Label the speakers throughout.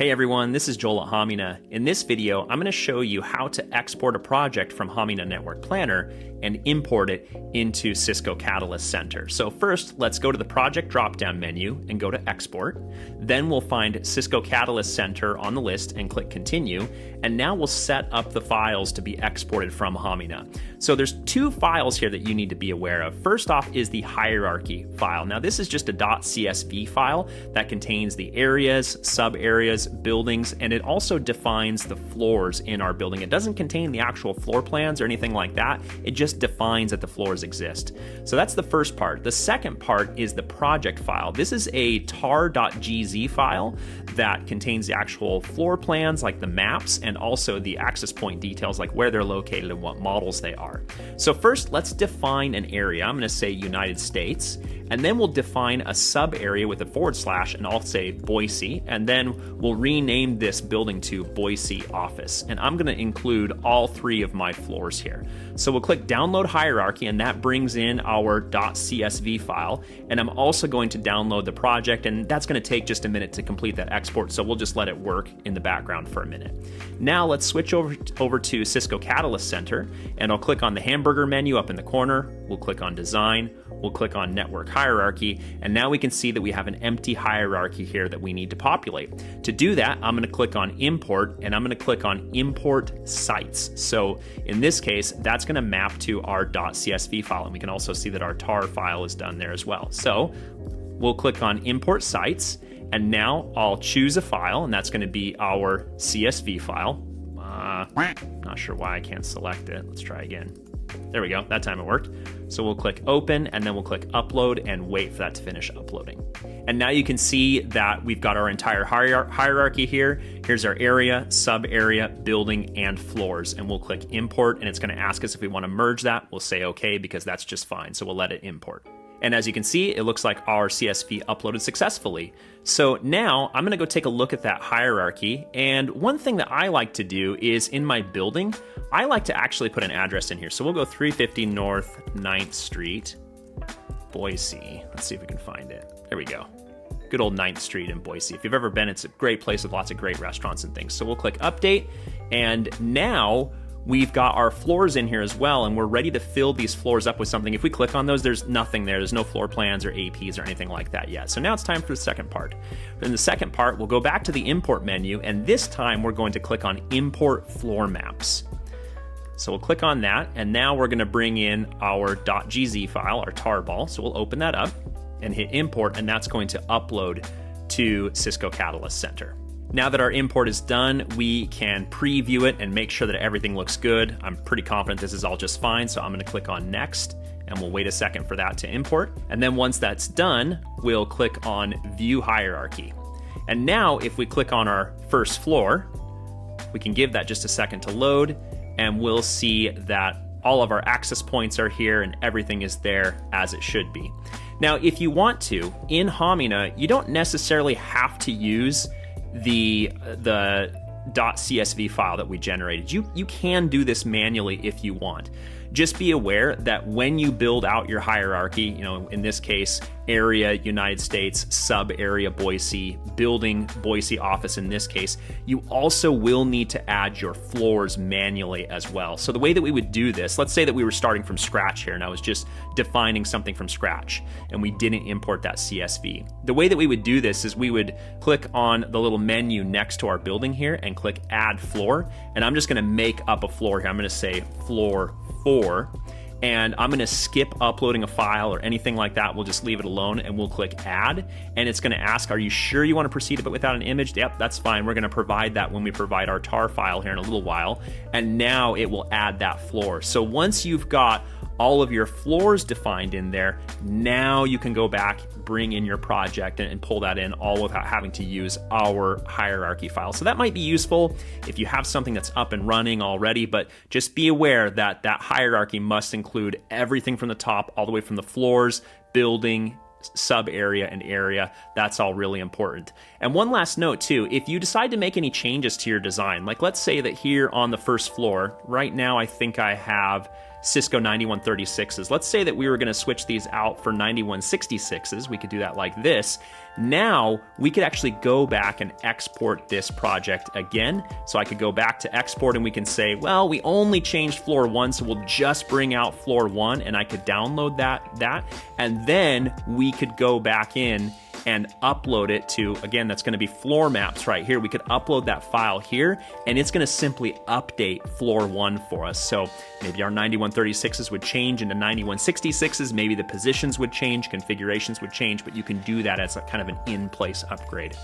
Speaker 1: Hey everyone, this is Joel at Hamina. In this video, I'm going to show you how to export a project from Hamina Network Planner and import it into Cisco Catalyst Center. So first, let's go to the project drop-down menu and go to Export. Then we'll find Cisco Catalyst Center on the list and click Continue. And now we'll set up the files to be exported from Hamina. So there's two files here that you need to be aware of. First off is the hierarchy file. Now this is just a .csv file that contains the areas, sub-areas, buildings, and it also defines the floors in our building. It doesn't contain the actual floor plans or anything like that. It just defines that the floors exist. So that's the first part. The second part is the project file. This is a tar.gz file that contains the actual floor plans, like the maps, and also the access point details, like where they're located and what models they are. So first, let's define an area. I'm going to say United States, and then we'll define a sub area with a / and I'll say Boise, and then we'll rename this building to Boise Office. And I'm going to include all three of my floors here. So we'll click Download Hierarchy, and that brings in our .csv file. And I'm also going to download the project, and that's going to take just a minute to complete that export. So we'll just let it work in the background for a minute. Now let's switch over to Cisco Catalyst Center, and I'll click on the hamburger menu up in the corner. We'll click on Design. We'll click on Network Hierarchy, and now we can see that we have an empty hierarchy here that we need to populate. To do that, I'm going to click on Import, and I'm going to click on Import Sites. So in this case, that's going to map to our .csv file, and we can also see that our tar file is done there as well. So we'll click on Import Sites, and now I'll choose a file, and that's going to be our CSV file. Not sure why I can't select it. Let's try again. There we go. That time it worked. So we'll click Open, and then we'll click Upload and wait for that to finish uploading. And now you can see that we've got our entire hierarchy here. Here's our area, sub area, building, and floors. And we'll click Import, and it's going to ask us if we want to merge that. We'll say OK, because that's just fine. So we'll let it import. And as you can see, it looks like our CSV uploaded successfully. So now I'm going to go take a look at that hierarchy. And one thing that I like to do is in my building, I like to actually put an address in here. So we'll go 350 North 9th Street, Boise. Let's see if we can find it. There we go. Good old 9th Street in Boise. If you've ever been, it's a great place with lots of great restaurants and things. So we'll click Update. And now we've got our floors in here as well, and we're ready to fill these floors up with something. If we click on those, there's nothing there. There's no floor plans or APs or anything like that yet. So now it's time for the second part. In the second part, we'll go back to the Import menu, and this time we're going to click on Import Floor Maps. So we'll click on that, and now we're going to bring in our .gz file, our tarball. So we'll open that up and hit Import, and that's going to upload to Cisco Catalyst Center. Now that our import is done, we can preview it and make sure that everything looks good. I'm pretty confident this is all just fine, so I'm going to click on Next, and we'll wait a second for that to import. And then once that's done, we'll click on View Hierarchy. And now if we click on our first floor, we can give that just a second to load, and we'll see that all of our access points are here and everything is there as it should be. Now, if you want to, in Hamina, you don't necessarily have to use the .csv file that we generated. You can do this manually if you want. Just be aware that when you build out your hierarchy, in this case, area, United States, sub area, Boise, building, Boise office in this case, you also will need to add your floors manually as well. So the way that we would do this, let's say that we were starting from scratch here and I was just defining something from scratch and we didn't import that CSV. The way that we would do this is we would click on the little menu next to our building here and click Add Floor. And I'm just going to make up a floor here. I'm going to say Floor 4. And I'm going to skip uploading a file or anything like that. We'll just leave it alone and we'll click Add. And it's going to ask, are you sure you want to proceed but without an image? Yep, that's fine. We're going to provide that when we provide our tar file here in a little while. And now it will add that floor. So once you've got all of your floors defined in there, now you can go back, bring in your project and pull that in all without having to use our hierarchy file. So that might be useful if you have something that's up and running already, but just be aware that that hierarchy must include everything from the top all the way from the floors, building, sub area, and area. That's all really important. And one last note too, if you decide to make any changes to your design, like let's say that here on the first floor, right now I think I have Cisco 9136s. Let's say that we were going to switch these out for 9166s. We could do that like this. Now we could actually go back and export this project again. So I could go back to export and we can say, well, we only changed floor 1, so we'll just bring out floor 1, and I could download that, and then we could go back in and upload it to, again, that's going to be floor maps right here. We could upload that file here, and it's going to simply update floor 1 for us. So maybe our 9136s would change into 9166s. Maybe the positions would change, configurations would change, but you can do that as a kind of an in-place upgrade.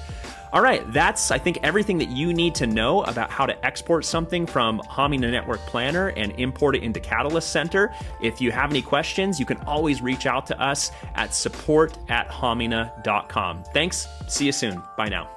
Speaker 1: All right, that's, I think, everything that you need to know about how to export something from Hamina Network Planner and import it into Catalyst Center. If you have any questions, you can always reach out to us at support@hamina.com. Thanks. See you soon. Bye now.